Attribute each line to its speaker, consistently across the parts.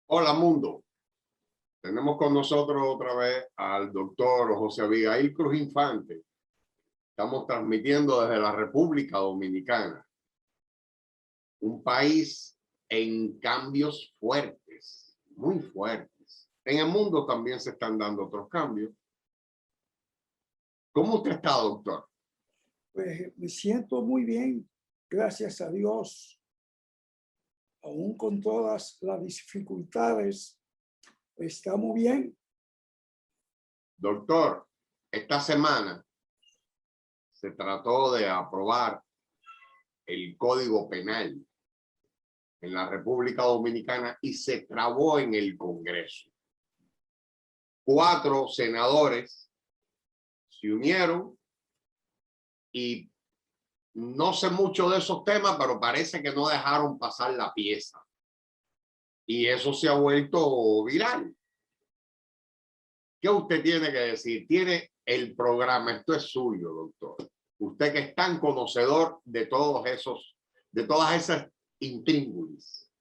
Speaker 1: Hola mundo, tenemos con nosotros otra vez al doctor José Abigail Cruz Infante. Estamos transmitiendo desde la República Dominicana, un país en cambios fuertes, muy fuertes. En el mundo también se están dando otros cambios. ¿Cómo usted está, doctor?
Speaker 2: Pues me siento muy bien, gracias a Dios. Aún con todas las dificultades, estamos bien.
Speaker 1: Doctor, esta semana se trató de aprobar el Código Penal en la República Dominicana y se trabó en el Congreso. 4 senadores se unieron y no sé mucho de esos temas, pero parece que no dejaron pasar la pieza. Y eso se ha vuelto viral. ¿Qué usted tiene que decir? Tiene el programa, esto es suyo, doctor. Usted que es tan conocedor de todos esos, de todas esas intríngulis.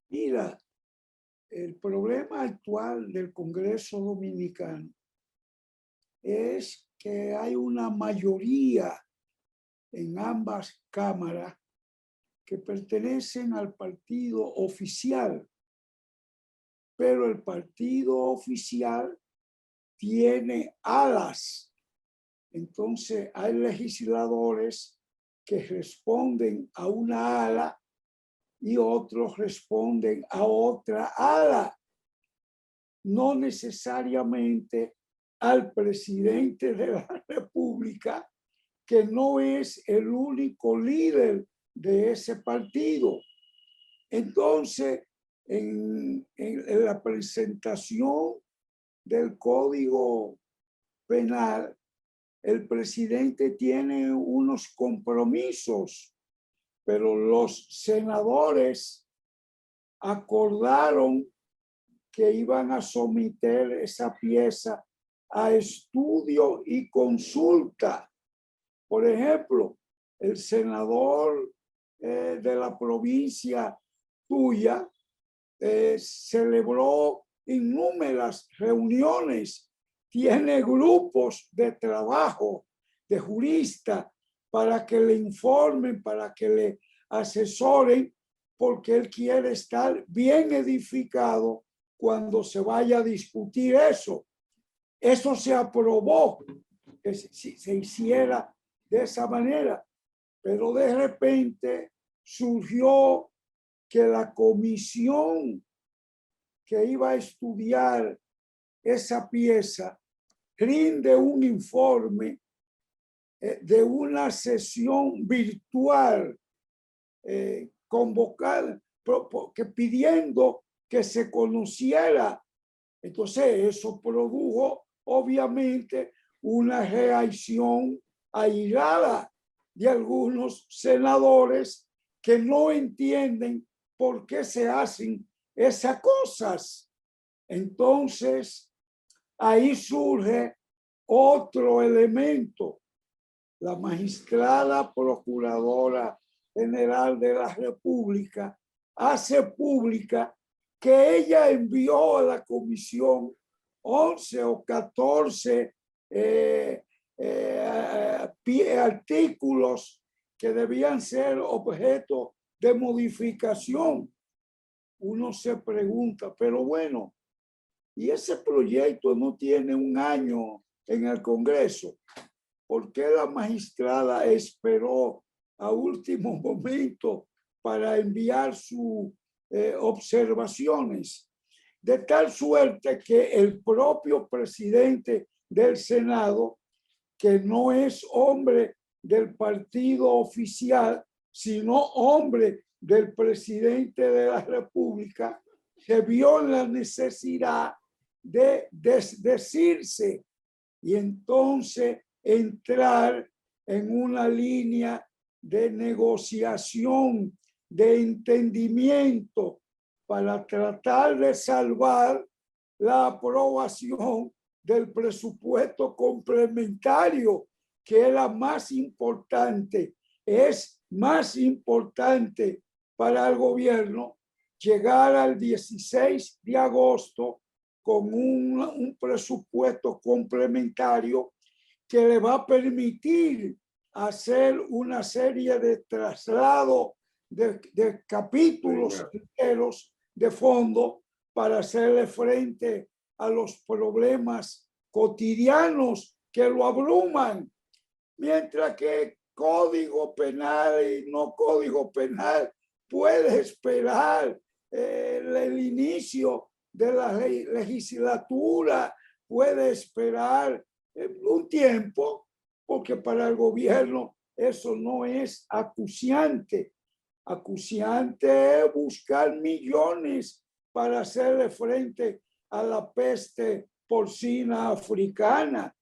Speaker 2: Mira, el problema actual del Congreso Dominicano es que hay una mayoría en ambas cámaras que pertenecen al partido oficial, pero el partido oficial tiene alas. Entonces hay legisladores que responden a una ala y otros responden a otra ala. No necesariamente al presidente de la República, que no es el único líder de ese partido. Entonces, en la presentación del Código Penal, el presidente tiene unos compromisos, pero los senadores acordaron que iban a someter esa pieza a estudio y consulta. Por ejemplo, el senador de la provincia tuya celebró innumerables reuniones, tiene grupos de trabajo de juristas para que le informen, para que le asesoren, porque él quiere estar bien edificado cuando se vaya a discutir eso. Eso se aprobó, que se hiciera de esa manera, pero de repente surgió que la comisión que iba a estudiar esa pieza rinde un informe de una sesión virtual convocada, que pidiendo que se conociera. Entonces eso produjo obviamente una reacción airada de algunos senadores que no entienden por qué se hacen esas cosas. Entonces, ahí surge otro elemento. La magistrada procuradora general de la República hace pública que ella envió a la comisión 11 o 14 artículos que debían ser objeto de modificación. Uno se pregunta, pero bueno, ¿y ese proyecto no tiene un año en el Congreso? ¿Por qué la magistrada esperó a último momento para enviar sus observaciones? De tal suerte que el propio presidente del Senado, que no es hombre del partido oficial, sino hombre del presidente de la República, se vio en la necesidad de desdecirse y entonces entrar en una línea de negociación, de entendimiento, para tratar de salvar la aprobación del presupuesto complementario, que es la más importante, es más importante para el gobierno llegar al 16 de agosto con un presupuesto complementario que le va a permitir hacer una serie de traslados de capítulos enteros de fondo para hacerle frente a los problemas cotidianos que lo abruman, mientras que código penal y no código penal puede esperar el inicio de la legislatura, puede esperar un tiempo, porque para el gobierno eso no es acuciante. Acuciante es buscar millones para hacerle frente a la peste porcina africana.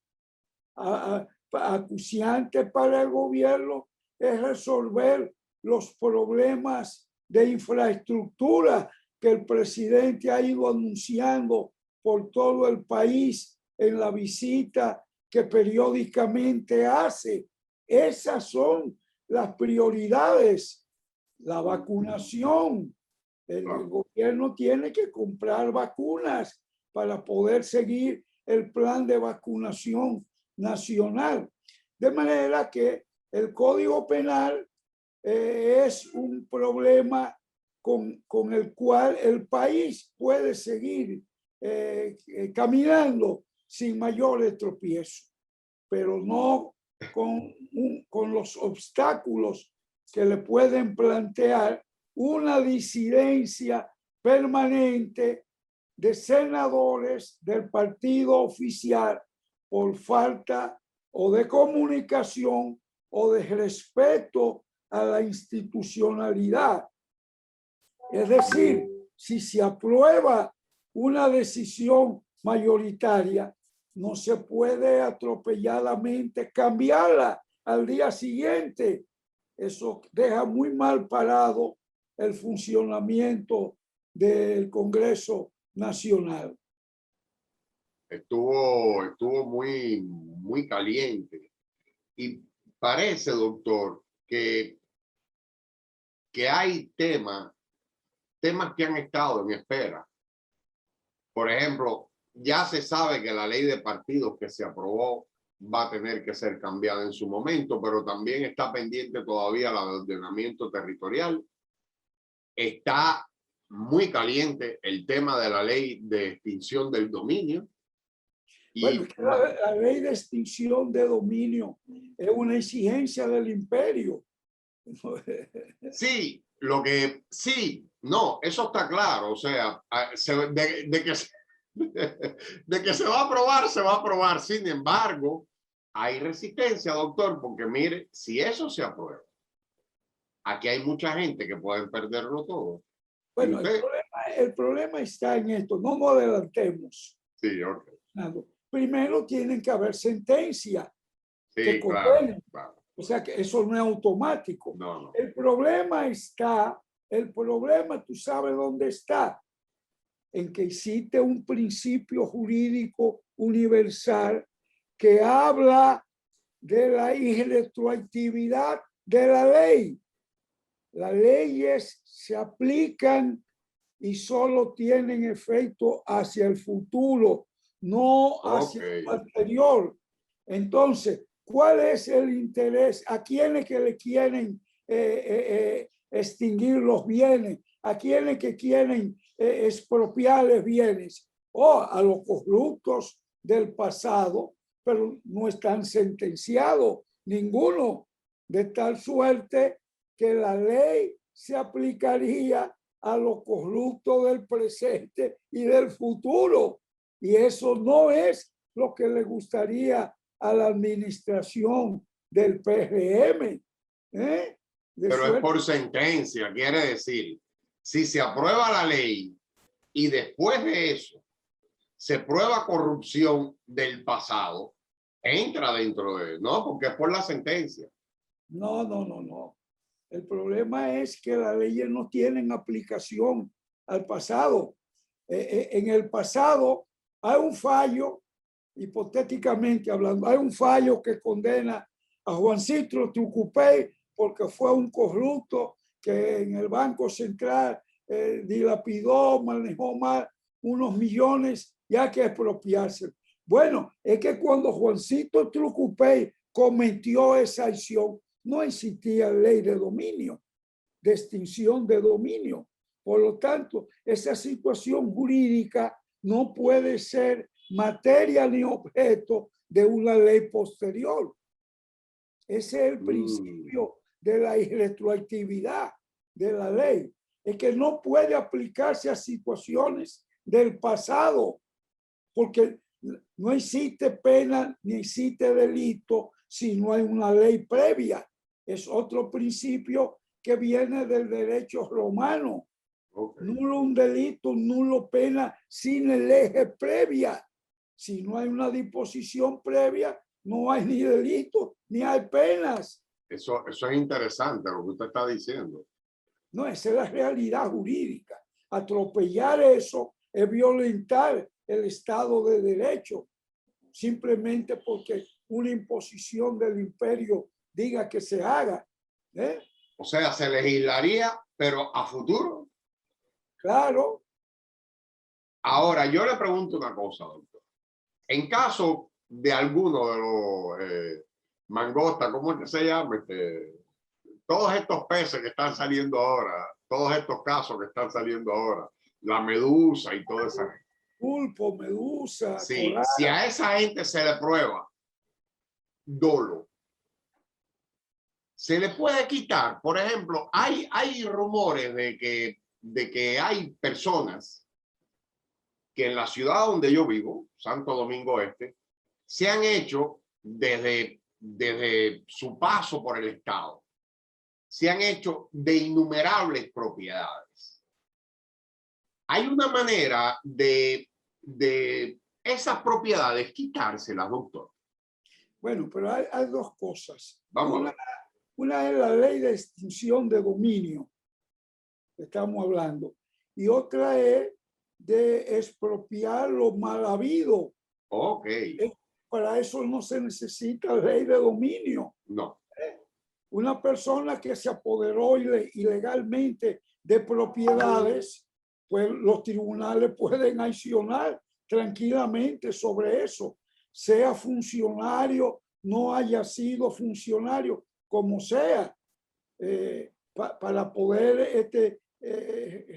Speaker 2: Acuciante para el gobierno es resolver los problemas de infraestructura que el presidente ha ido anunciando por todo el país en la visita que periódicamente hace. Esas son las prioridades. La vacunación. El gobierno tiene que comprar vacunas para poder seguir el plan de vacunación nacional. De manera que el Código Penal es un problema con el cual el país puede seguir caminando sin mayores tropiezos, pero no con los obstáculos que le pueden plantear una disidencia permanente de senadores del partido oficial por falta o de comunicación o de respeto a la institucionalidad. Es decir, si se aprueba una decisión mayoritaria, no se puede atropelladamente cambiarla al día siguiente. Eso deja muy mal parado el funcionamiento del Congreso Nacional.
Speaker 1: Estuvo muy caliente. Y parece, doctor, que hay temas que han estado en espera. Por ejemplo, ya se sabe que la ley de partidos que se aprobó va a tener que ser cambiada en su momento, pero también está pendiente todavía el ordenamiento territorial. Está muy caliente el tema de la ley de extinción del dominio.
Speaker 2: Bueno, la ley de extinción de dominio es una exigencia del imperio.
Speaker 1: Sí, no, eso está claro. O sea, de que se va a aprobar, se va a aprobar. Sin embargo, hay resistencia, doctor, porque mire, si eso se aprueba, aquí hay mucha gente que puede perderlo todo.
Speaker 2: Bueno, el problema está en esto. No nos adelantemos.
Speaker 1: Sí, ok.
Speaker 2: Primero tienen que haber sentencia que
Speaker 1: condenen. Claro.
Speaker 2: O sea que eso no es automático.
Speaker 1: No.
Speaker 2: El problema, tú sabes dónde está, en que existe un principio jurídico universal que habla de la irretroactividad de la ley. Las leyes se aplican y solo tienen efecto hacia el futuro, no hacia el anterior. Entonces, ¿cuál es el interés? ¿A quiénes que le quieren extinguir los bienes? ¿A quiénes que quieren expropiarles bienes? O a los corruptos del pasado, pero no están sentenciados ninguno, de tal suerte que la ley se aplicaría a los corruptos del presente y del futuro. Y eso no es lo que le gustaría a la administración del PRM.
Speaker 1: Pero es por sentencia, quiere decir, si se aprueba la ley y después de eso se prueba corrupción del pasado, entra dentro de él, ¿no? Porque es por la sentencia.
Speaker 2: No. El problema es que las leyes no tienen aplicación al pasado. En el pasado hay un fallo, hipotéticamente hablando, hay un fallo que condena a Juancito Trucupey porque fue un corrupto que en el Banco Central dilapidó, manejó mal unos millones y hay que expropiarse. Bueno, es que cuando Juancito Trucupey cometió esa acción, no existía ley de dominio, de extinción de dominio. Por lo tanto, esa situación jurídica no puede ser materia ni objeto de una ley posterior. Ese es el principio de la irretroactividad de la ley. Es que no puede aplicarse a situaciones del pasado, porque no existe pena ni existe delito si no hay una ley previa. Es otro principio que viene del derecho romano.
Speaker 1: Okay.
Speaker 2: Nulo un delito, nulo pena sin el eje previa. Si no hay una disposición previa, no hay ni delito ni hay penas.
Speaker 1: Eso es interesante lo que usted está diciendo.
Speaker 2: No, esa es la realidad jurídica. Atropellar eso es violentar el Estado de Derecho, simplemente porque una imposición del imperio diga que se haga.
Speaker 1: O sea, se legislaría, pero a futuro.
Speaker 2: Claro.
Speaker 1: Ahora, yo le pregunto una cosa, doctor. En caso de alguno de los mangostas, ¿cómo es que se llama? Todos estos peces que están saliendo ahora, todos estos casos que están saliendo ahora, la medusa y todo eso.
Speaker 2: Pulpo, medusa,
Speaker 1: Sí,
Speaker 2: coral.
Speaker 1: si a esa gente se le prueba dolo, se le puede quitar. Por ejemplo, hay rumores de que hay personas que en la ciudad donde yo vivo, Santo Domingo Este, se han hecho desde su paso por el Estado, se han hecho de innumerables propiedades. Hay una manera de esas propiedades quitárselas, doctor.
Speaker 2: Bueno, pero hay dos cosas.
Speaker 1: Vamos a ver.
Speaker 2: Una es la ley de extinción de dominio, que estamos hablando, y otra es de expropiar lo mal habido.
Speaker 1: Ok.
Speaker 2: Para eso no se necesita ley de dominio.
Speaker 1: No.
Speaker 2: Una persona que se apoderó ilegalmente de propiedades, pues los tribunales pueden accionar tranquilamente sobre eso, sea funcionario, no haya sido funcionario, como sea, para poder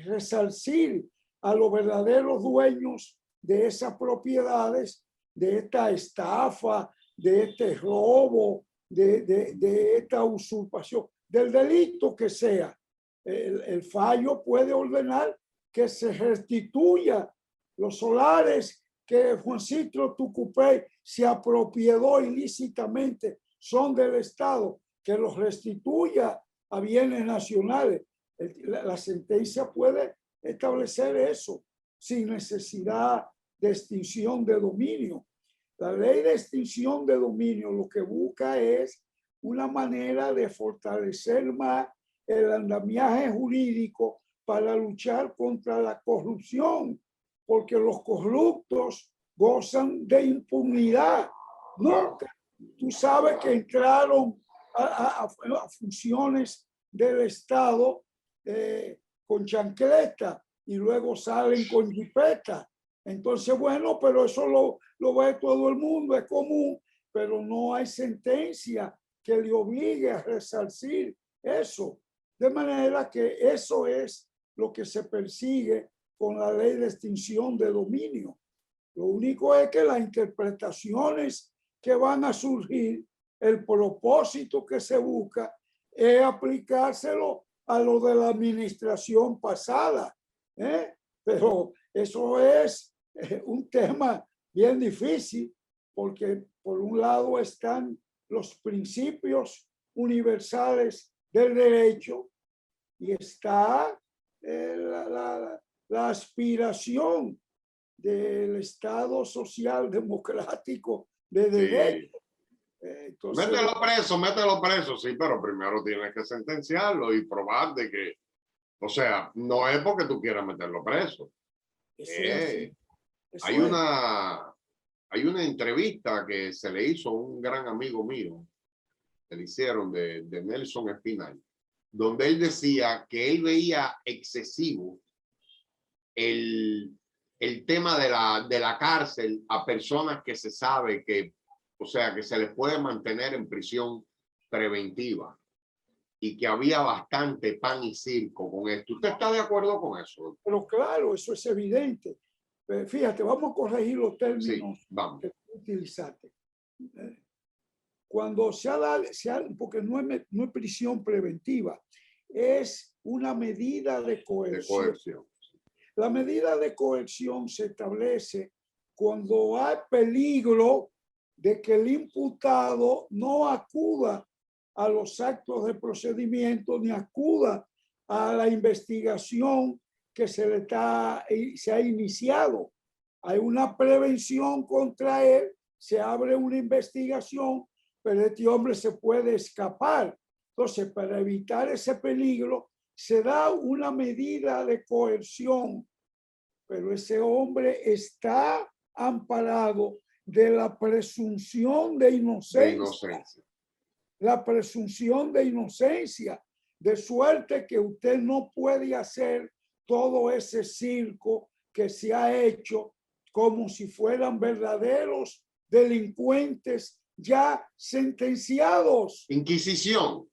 Speaker 2: resarcir a los verdaderos dueños de esas propiedades, de esta estafa, de este robo, de esta usurpación, del delito que sea. El fallo puede ordenar que se restituya los solares que Juancito Tucupey se apropió ilícitamente, son del Estado, que los restituya a bienes nacionales. La sentencia puede establecer eso sin necesidad de extinción de dominio. La ley de extinción de dominio lo que busca es una manera de fortalecer más el andamiaje jurídico para luchar contra la corrupción, porque los corruptos gozan de impunidad. Nunca, tú sabes que entraron a funciones del Estado con chancleta y luego salen con jipeta. Entonces, bueno, pero eso lo ve todo el mundo, es común, pero no hay sentencia que le obligue a resarcir eso. De manera que eso es lo que se persigue con la ley de extinción de dominio. Lo único es que las interpretaciones que van a surgir, el propósito que se busca es aplicárselo a lo de la administración pasada, pero eso es un tema bien difícil, porque por un lado están los principios universales del derecho y está la aspiración del Estado social democrático de derecho.
Speaker 1: Sí.
Speaker 2: Entonces,
Speaker 1: mételo preso, sí, pero primero tienes que sentenciarlo y probar de que, o sea, no es porque tú quieras meterlo preso. Hay una entrevista que se le hizo a un gran amigo mío, que le hicieron de Nelson Espinal. donde él decía que él veía excesivo el tema de la cárcel a personas que se sabe que, o sea, que se les puede mantener en prisión preventiva y que había bastante pan y circo con esto. ¿Usted está de acuerdo con eso?
Speaker 2: Pero claro, eso es evidente. Fíjate, vamos a corregir los términos
Speaker 1: Sí, vamos.
Speaker 2: que tú utilizaste. Cuando porque no es prisión preventiva, es una medida de
Speaker 1: De
Speaker 2: coerción.
Speaker 1: coerción.
Speaker 2: La medida de coerción se establece cuando hay peligro de que el imputado no acuda a los actos de procedimiento ni acuda a la investigación que se ha iniciado. Hay una prevención contra él, se abre una investigación, pero este hombre se puede escapar. Entonces, para evitar ese peligro, se da una medida de coerción, pero ese hombre está amparado de la presunción de inocencia.
Speaker 1: De inocencia.
Speaker 2: La presunción de inocencia, de suerte que usted no puede hacer todo ese circo que se ha hecho como si fueran verdaderos delincuentes ya sentenciados.
Speaker 1: Inquisición.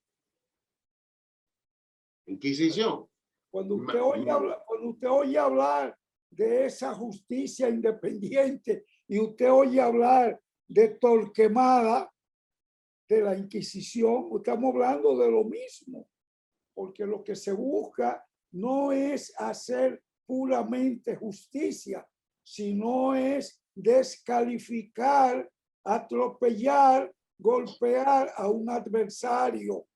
Speaker 1: Inquisición.
Speaker 2: Cuando usted oye hablar de esa justicia independiente y usted oye hablar de Torquemada, de la Inquisición, estamos hablando de lo mismo, porque lo que se busca no es hacer puramente justicia, sino es descalificar, atropellar, golpear a un adversario,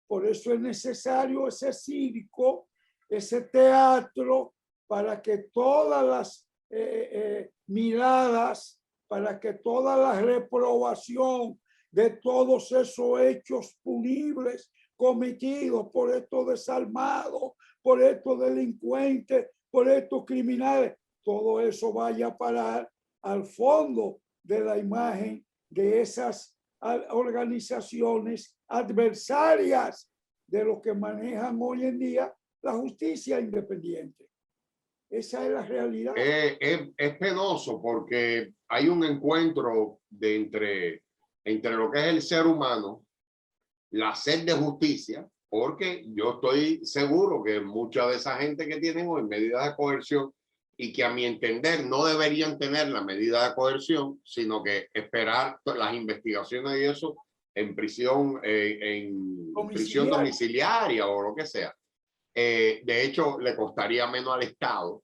Speaker 2: Por eso es necesario ese circo, ese teatro, para que todas las miradas, para que toda la reprobación de todos esos hechos punibles cometidos por estos desalmados, por estos delincuentes, por estos criminales, todo eso vaya a parar al fondo de la imagen de esas organizaciones adversarias de lo que manejan hoy en día la justicia independiente. Esa es la realidad.
Speaker 1: Es penoso porque hay un encuentro entre lo que es el ser humano, la sed de justicia, porque yo estoy seguro que mucha de esa gente que tienen hoy medidas de coerción y que a mi entender no deberían tener la medida de coerción, sino que esperar las investigaciones y eso en prisión, en prisión domiciliaria o lo que sea. De hecho, le costaría menos al Estado.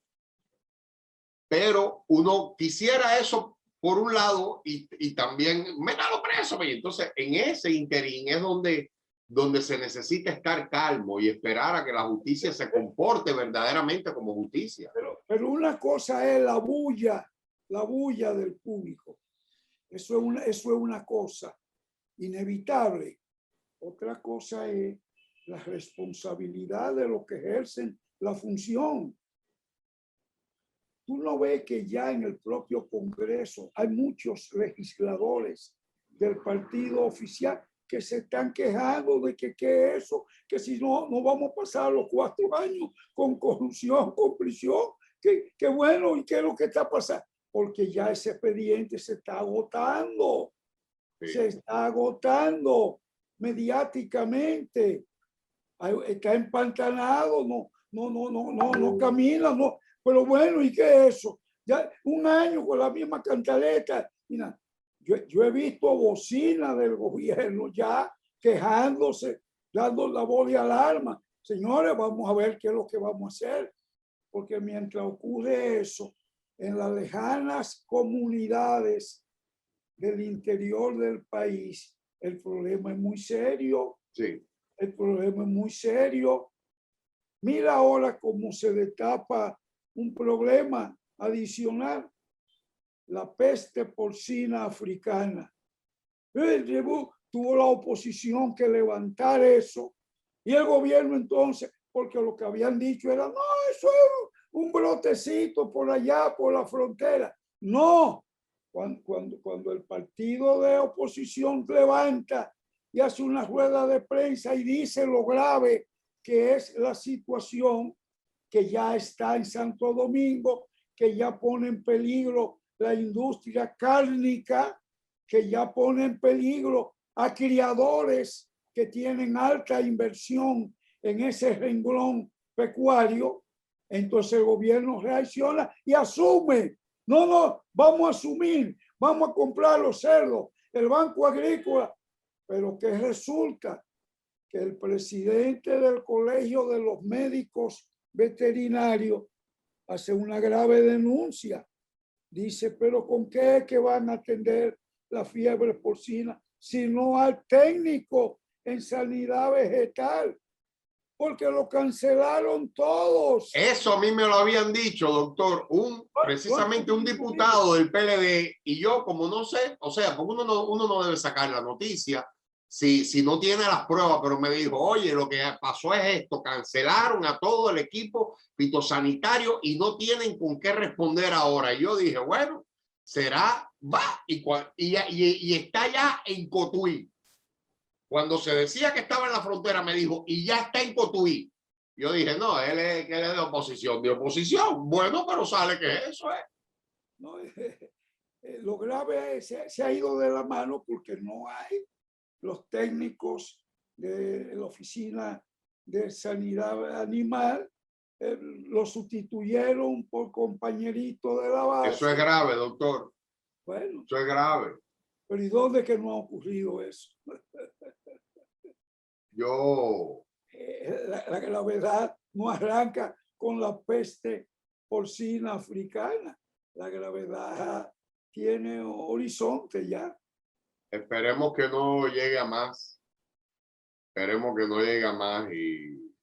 Speaker 1: Pero uno quisiera eso por un lado y también métalo preso. Y entonces en ese interín es donde se necesita estar calmo y esperar a que la justicia se comporte verdaderamente como justicia.
Speaker 2: Pero una cosa es la bulla del público. Eso es una cosa inevitable. Otra cosa es la responsabilidad de los que ejercen la función. Tú no ves que ya en el propio Congreso hay muchos legisladores del partido oficial que se están quejando de que eso, que si no vamos a pasar los 4 años con corrupción, con prisión, que bueno, ¿y qué es lo que está pasando? Porque ya ese expediente se está agotando, sí. Se está agotando mediáticamente, está empantanado, no camina, no. Pero bueno, ¿y qué es eso? Ya 1 año con la misma cantaleta. Mira, yo he visto bocinas del gobierno ya quejándose, dando la voz de alarma. Señores, vamos a ver qué es lo que vamos a hacer. Porque mientras ocurre eso, en las lejanas comunidades del interior del país, el problema es muy serio.
Speaker 1: Sí.
Speaker 2: El problema es muy serio. Mira ahora cómo se destapa un problema adicional, la peste porcina africana. Tuvo la oposición que levantar eso y el gobierno entonces, porque lo que habían dicho era, no, eso es un brotecito por allá, por la frontera. No, cuando el partido de oposición levanta y hace una rueda de prensa y dice lo grave que es la situación que ya está en Santo Domingo, que ya pone en peligro la industria cárnica, que ya pone en peligro a criadores que tienen alta inversión en ese renglón pecuario. Entonces el gobierno reacciona y asume. No, vamos a asumir, vamos a comprar los cerdos, el Banco Agrícola. Pero que resulta que el presidente del Colegio de los Médicos Veterinarios hace una grave denuncia. Dice, pero ¿con qué es que van a atender la fiebre porcina si no hay técnico en sanidad vegetal? Porque lo cancelaron todos.
Speaker 1: Eso a mí me lo habían dicho, doctor, precisamente un diputado del PLD, y yo como no sé, o sea, porque uno no debe sacar la noticia si no tiene las pruebas, pero me dijo, oye, lo que pasó es esto, cancelaron a todo el equipo fitosanitario y no tienen con qué responder ahora. Y yo dije, bueno, será, va, y está ya en Cotuí. Cuando se decía que estaba en la frontera, me dijo, y ya está en Cotuí. Yo dije, no, él es de oposición. De oposición, bueno, pero sale que eso es.
Speaker 2: No, lo grave se ha ido de la mano porque no hay los técnicos de la Oficina de Sanidad Animal, lo sustituyeron por compañeritos de la base.
Speaker 1: Eso es grave, doctor.
Speaker 2: Bueno,
Speaker 1: eso es grave.
Speaker 2: Pero ¿y dónde que no ha ocurrido eso? La gravedad no arranca con la peste porcina africana. La gravedad tiene horizonte ya.
Speaker 1: Esperemos que no llegue a más. Esperemos que no llegue a más y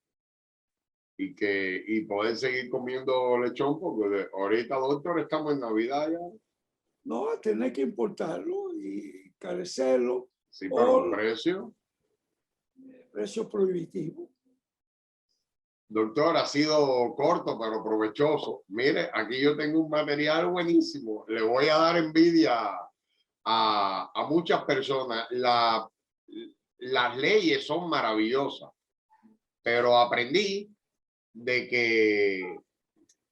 Speaker 1: poder seguir comiendo lechón, porque ahorita, doctor, estamos en Navidad ya.
Speaker 2: No, tener que importarlo y carecerlo.
Speaker 1: Sí, pero el
Speaker 2: precio prohibitivo.
Speaker 1: Doctor, ha sido corto, pero provechoso. Mire, aquí yo tengo un material buenísimo. Le voy a dar envidia a muchas personas. Las leyes son maravillosas, pero aprendí de que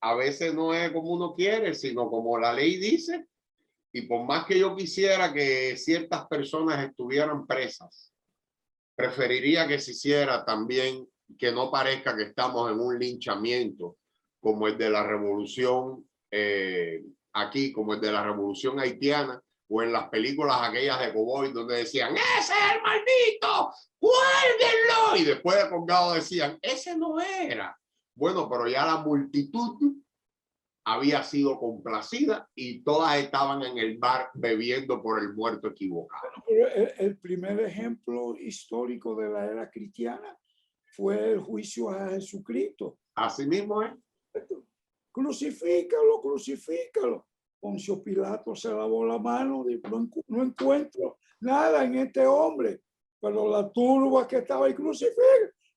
Speaker 1: a veces no es como uno quiere, sino como la ley dice. Y por más que yo quisiera que ciertas personas estuvieran presas, preferiría que se hiciera también, que no parezca que estamos en un linchamiento como el de la revolución aquí, como el de la revolución haitiana, o en las películas aquellas de cowboy donde decían, ese es el maldito, cuélguenlo, y después de colgado decían, ese no era. Bueno, pero ya la multitud había sido complacida y todas estaban en el bar bebiendo por el muerto equivocado.
Speaker 2: Pero el primer ejemplo histórico de la era cristiana fue el juicio a Jesucristo.
Speaker 1: Así mismo es.
Speaker 2: Crucifícalo, crucifícalo. Poncio Pilato se lavó la mano, dijo, no encuentro nada en este hombre, pero la turba que estaba ahí, crucifica.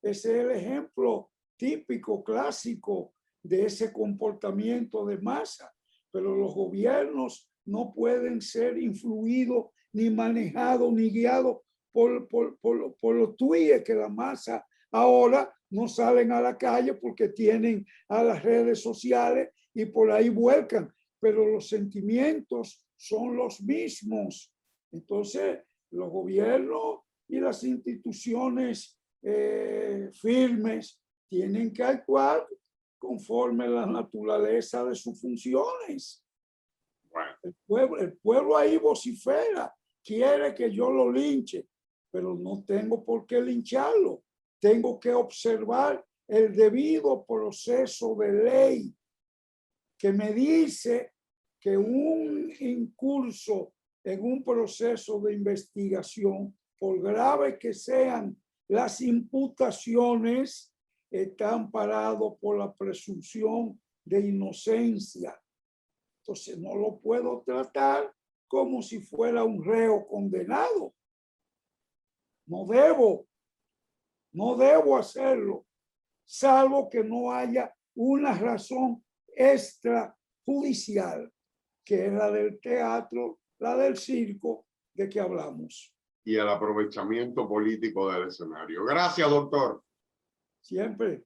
Speaker 2: Ese es el ejemplo típico, clásico de ese comportamiento de masa. Pero los gobiernos no pueden ser influidos, ni manejados, ni guiados por los tweets que la masa ahora no salen a la calle porque tienen a las redes sociales y por ahí vuelcan, pero los sentimientos son los mismos. Entonces, los gobiernos y las instituciones firmes tienen que actuar conforme a la naturaleza de sus funciones.
Speaker 1: Bueno.
Speaker 2: El pueblo ahí vocifera, quiere que yo lo linche, pero no tengo por qué lincharlo. Tengo que observar el debido proceso de ley que me dice que un incurso en un proceso de investigación, por grave que sean las imputaciones, está amparado por la presunción de inocencia. Entonces no lo puedo tratar como si fuera un reo condenado. No debo hacerlo, salvo que no haya una razón extrajudicial, que es la del teatro, la del circo de que hablamos.
Speaker 1: y el aprovechamiento político del escenario. Gracias, doctor.
Speaker 2: Siempre.